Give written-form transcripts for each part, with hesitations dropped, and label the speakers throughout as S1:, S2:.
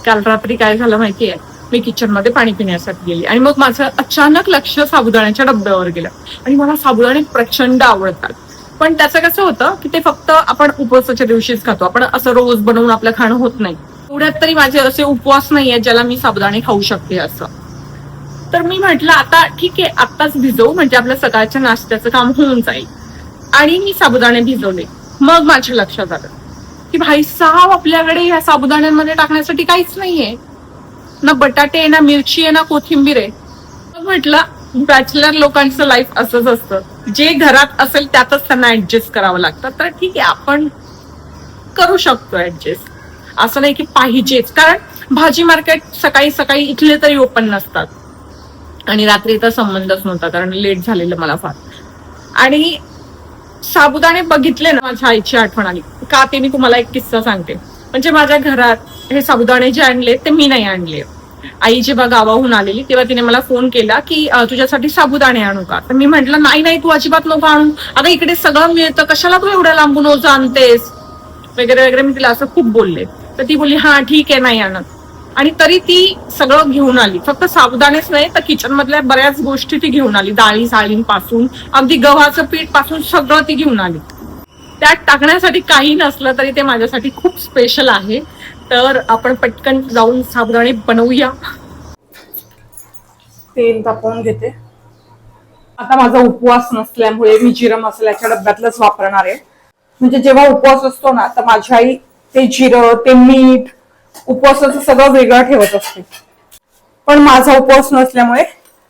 S1: काल रात्री काय झालं माहितीये, मी किचन मध्ये पाणी पिण्यासाठी गेली आणि मग माझं अचानक लक्ष साबुदाण्याच्या डब्यावर गेलं. आणि मला साबुदाणे प्रचंड आवडतात, पण त्याचं कसं होतं की ते फक्त आपण उपवासाच्या दिवशीच खातो, आपण असं रोज बनवून आपलं खाणं होत नाही. एवढ्यात तरी माझे असे उपवास नाहीये ज्याला मी साबुदाणे खाऊ शकते असं. तर मी म्हटलं आता ठीक आहे, आत्ताच भिजवू म्हणजे आपल्या सकाळच्या नाश्त्याचं काम होऊन जाईल. आणि मी साबुदाणे भिजवले. मग माझ्या लक्षात आलं की भाई साहब, आपल्याकडे ह्या साबुदाण्यांमध्ये टाकण्यासाठी काहीच नाहीये, ना बटाटे आहे, ना मिरची आहे, ना कोथिंबीर आहे. मग म्हटलं बॅचलर लोकांचं लाईफ असंच असतं, जे घरात असेल त्यातच त्यांना ऍडजस्ट करावं लागतं. तर ठीक आहे, आपण करू शकतो ऍडजस्ट, असं नाही की पाहिजेच. कारण भाजी मार्केट सकाळी सकाळी इथले तरी ओपन नसतात आणि रात्रीचा संबंधच नव्हता कारण लेट झालेलं मला फार. आणि साबुदाणे बघितले ना, माझ्या आईची आठवण आली का, ते मी तुम्हाला एक किस्सा सांगते. म्हणजे माझ्या घरात हे साबुदाणे जे आणले ते मी नाही आणले. आई जेव्हा गावाहून आलेली तेव्हा तिने मला फोन केला की तुझ्यासाठी साबुदाणे आणू का. तर मी म्हंटल नाही नाही, तू अजिबात नको आणू, आता इकडे सगळं मिळतं, कशाला तू एवढ्या लांबून ओझं आणतेस वगैरे वगैरे. मी तिला असं खूप बोलले. तर ती बोलली हा ठीक आहे, नाही आणत. आणि तरी ती सगळं घेऊन आली, फक्त साबुदाणेच नाही तर किचन मधल्या बऱ्याच गोष्टी ती घेऊन आली. डाळी साळींपासून अगदी गव्हाचं पीठ पासून सगळं ती घेऊन आली. त्यात टाकण्यासाठी काही नसलं तरी ते माझ्यासाठी खूप स्पेशल आहे. तर आपण पटकन जाऊन साबुदाणे बनवूया. तेल तापवून घेते. आता माझा उपवास नसल्यामुळे मी जिरं मसाल्याच्या डब्यातलंच वापरणार आहे. म्हणजे जेव्हा उपवास असतो ना, तर माझी आई ते जिरं, ते मीठ, उपवासाचं सगळं वेगळं ठेवत असते. पण माझा उपवास नसल्यामुळे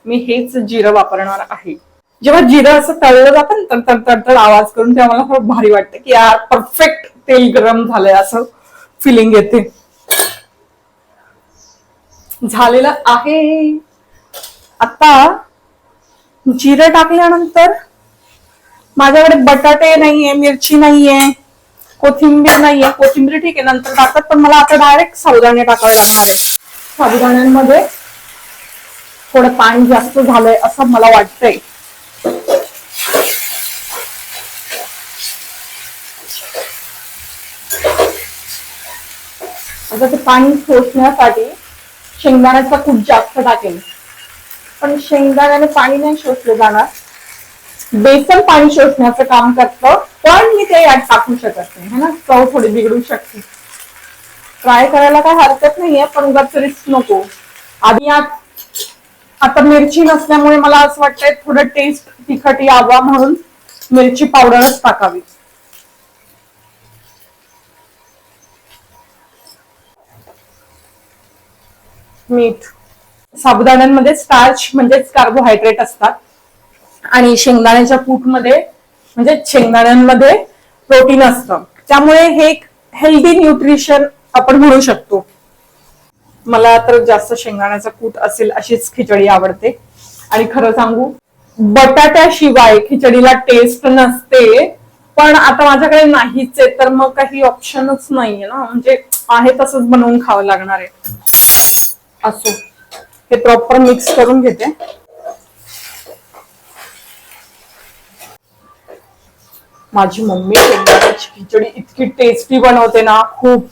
S1: मी हेच जिरं वापरणार आहे. जेव्हा जिरं असं तळलं जातं ना, तर तडतड आवाज करून, तेव्हा मला खूप भारी वाटतं की यार परफेक्ट तेल गरम झालंय असं फिलिंग येते. झालेलं आहे. आता जिरं टाकल्यानंतर माझ्याकडे बटाटे नाहीये, मिरची नाहीये, कोथिंबीर नाहीये. कोथिंबीर ठीक आहे नंतर टाकतात, पण मला आता डायरेक्ट साबुदाणे टाकावे लागणार आहे. साबुदाण्यांमध्ये थोडं पाणी जास्त झालंय असं मला वाटतंय. आता ते पाणी शोषण्यासाठी शेंगदाण्याचा कूट जास्त टाकेल, पण शेंगदाण्याने पाणी नाही शोषलं जाणार. बेसन पाणी शोषण्याचं काम करतं, पण मी ते यात टाकू शकत नाही है ना, चव थोडी बिघडू शकते. ट्राय करायला काय हरकत नाहीये, पण उगाच रिस्क नको. आधी आता मिरची नसल्यामुळे मला असं वाटतंय थोडं टेस्ट तिखट यावा म्हणून मिरची पावडरच टाकावी. मीठ. साबुदाण्यांमध्ये स्टार्च म्हणजेच कार्बोहायड्रेट असतात आणि शेंगदाण्याच्या कूटमध्ये म्हणजे शेंगदाण्यांमध्ये प्रोटीन असतं, त्यामुळे हे एक हेल्दी न्यूट्रिशन आपण म्हणू शकतो. मला तर जास्त शेंगदाण्याचा कूट असेल अशीच खिचडी आवडते. आणि खरं सांगू, बटाट्याशिवाय खिचडीला टेस्ट नसते. पण आता माझ्याकडे नाहीच आहे, तर मग काही ऑप्शनच नाहीये ना, म्हणजे आहे तसंच बनवून खावं लागणार आहे. असो, हे प्रॉपर मिक्स करून घेते. माझी मम्मी शेंगदाण्याची खिचडी इतकी टेस्टी बनवते ना, खूप.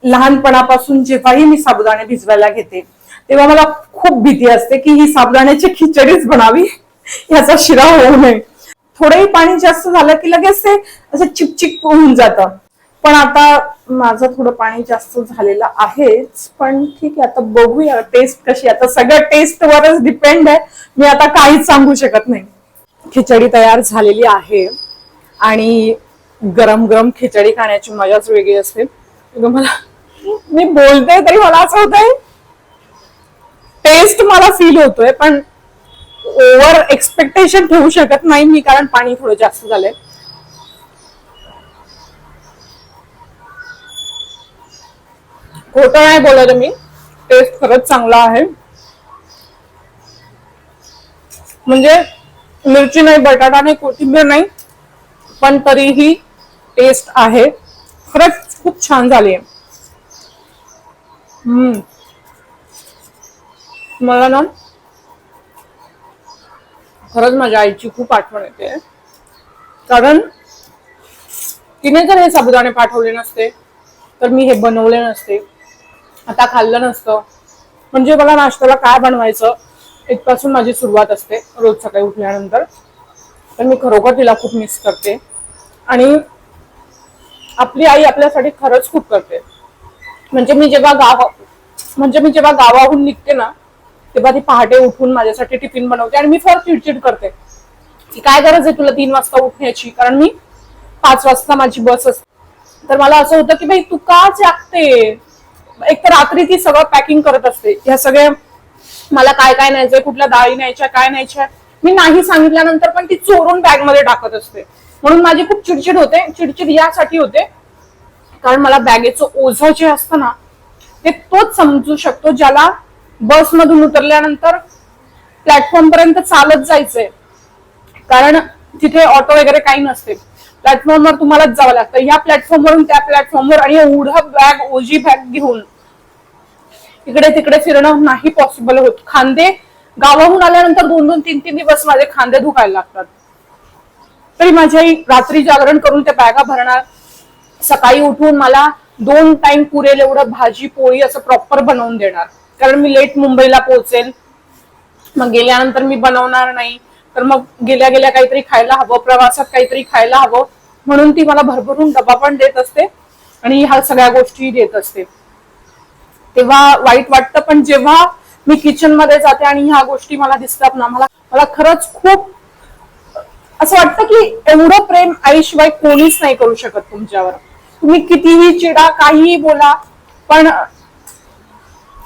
S1: लहानपणापासून जेव्हाही मी साबुदाणे भिजवायला घेते तेव्हा मला खूप भीती असते की ही साबुदाण्याची खिचडीच बनावी, याचा शिरा होऊ नये. थोडंही पाणी जास्त झालं की लगेच ते असं चिपचिप होऊन जातं. पण आता माझं थोडं पाणी जास्त झालेलं आहेच, पण ठीक आहे, आता बघूया टेस्ट कशी. आता सगळं टेस्ट वरच डिपेंड आहे, मी आता काहीच सांगू शकत नाही. खिचडी तयार झालेली आहे आणि गरम गरम खिचडी खाण्याची मजाच वेगळी असते. मला, मी बोलते तरी मला असं होतंय, टेस्ट मला फील होतोय, पण ओव्हर एक्सपेक्टेशन ठेवू शकत नाही मी, कारण पाणी थोडं जास्त झालंय. खोटं नाही बोलत मी, टेस्ट खरंच चांगला आहे. म्हणजे मिरची नाही, बटाटा नाही, कोथिंबीर नाही, पण तरीही टेस्ट आहे. खरंच खूप छान झाली आहे. मला ना खरंच माझ्या आईची खूप आठवण येते, कारण तिने जर हे साबुदाणे पाठवले नसते तर मी हे बनवले नसते. आता खाल्लं नसतं म्हणजे मला नाश्त्याला काय बनवायचं इथपासून माझी सुरुवात असते रोज सकाळी उठल्यानंतर. तर मी खरोखर तिला खूप मिस करते आणि आपली आई आपल्यासाठी खरंच खूप करते. म्हणजे मी जेव्हा गावाहून निघते ना तेव्हा ती पहाटे उठून माझ्यासाठी टिफिन बनवते आणि मी फार चिडचिड करते की काय गरज आहे तुला 3 वाजता उठण्याची, कारण मी 5 वाजता माझी बस असते. तर मला असं होतं की भाई तू का जागते. एक तर रात्री ती सगळं पॅकिंग करत असते, ह्या सगळ्या मला काय काय न्यायचंय, कुठल्या डाळी न्यायच्या, काय न्यायच्या, मी नाही सांगितल्यानंतर पण ती चोरून बॅग मध्ये टाकत असते. म्हणून माझी खूप चिडचिड होते. चिडचिड यासाठी होते कारण मला बॅगेचं ओझं जे असतं ना ते तोच समजू शकतो ज्याला बसमधून उतरल्यानंतर प्लॅटफॉर्म पर्यंत चालत जायचंय, कारण तिथे ऑटो वगैरे काही नसते. प्लॅटफॉर्मवर तुम्हालाच जावं लागतं, ह्या प्लॅटफॉर्मवरून त्या प्लॅटफॉर्मवर, आणि एवढं बॅग ओझी बॅग घेऊन इकडे तिकडे फिरणं नाही पॉसिबल होत. खांदे गावाहून आल्यानंतर 2-2, 3-3 दिवस माझे खांदे दुखायला लागतात. तरी माझी आई रात्री जागरण करून त्या बॅगा भरणार, सकाळी उठून मला 2 टाइम पुरेल एवढं भाजी पोळी असं प्रॉपर बनवून देणार, कारण मी लेट मुंबईला पोहोचेल. मग गेल्यानंतर मी बनवणार नाही, तर मग गेल्या गेल्या काहीतरी खायला हवं, प्रवासात काहीतरी खायला हवं, म्हणून ती मला भरभरून डबा पण देत असते आणि ह्या सगळ्या गोष्टी देत असते. तेव्हा वाईट वाटतं, पण जेव्हा मी किचन मध्ये जाते आणि ह्या गोष्टी मला दिसतात ना, मला खरंच खूप असं वाटतं की एवढं प्रेम आईशिवाय कोणीच नाही करू शकत तुमच्यावर. तुम्ही कितीही चिडा, काहीही बोला, पण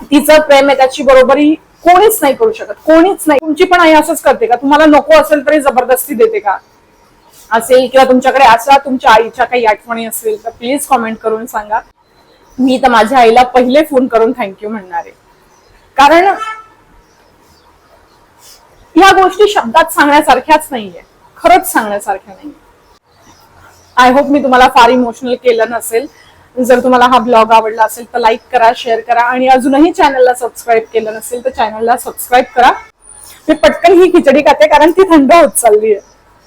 S1: तिचं प्रेम आहे त्याची बरोबरी कोणीच नाही करू शकत, कोणीच नाही. तुमची पण आई असंच करते का? तुम्हाला नको असेल तरी जबरदस्ती देते का? असेल किंवा तुमच्याकडे असा तुमच्या आईच्या काही आठवणी असेल तर प्लीज कॉमेंट करून सांगा. मी तर माझ्या आईला पहिले फोन करून थँक्यू म्हणणार आहे, कारण ह्या गोष्टी शब्दात सांगण्यासारख्याच नाहीये, खरंच सांगण्यासारख्या नाहीये. आय होप मी तुम्हाला फार इमोशनल केलं नसेल. जर तुम्हाला हा ब्लॉग आवडला असेल तर लाईक करा, शेअर करा, आणि अजूनही चॅनलला सबस्क्राईब केलं नसेल तर चॅनलला सबस्क्राईब करा. मी पटकन ही खिचडी खाते कारण ती थंड होत चालली आहे.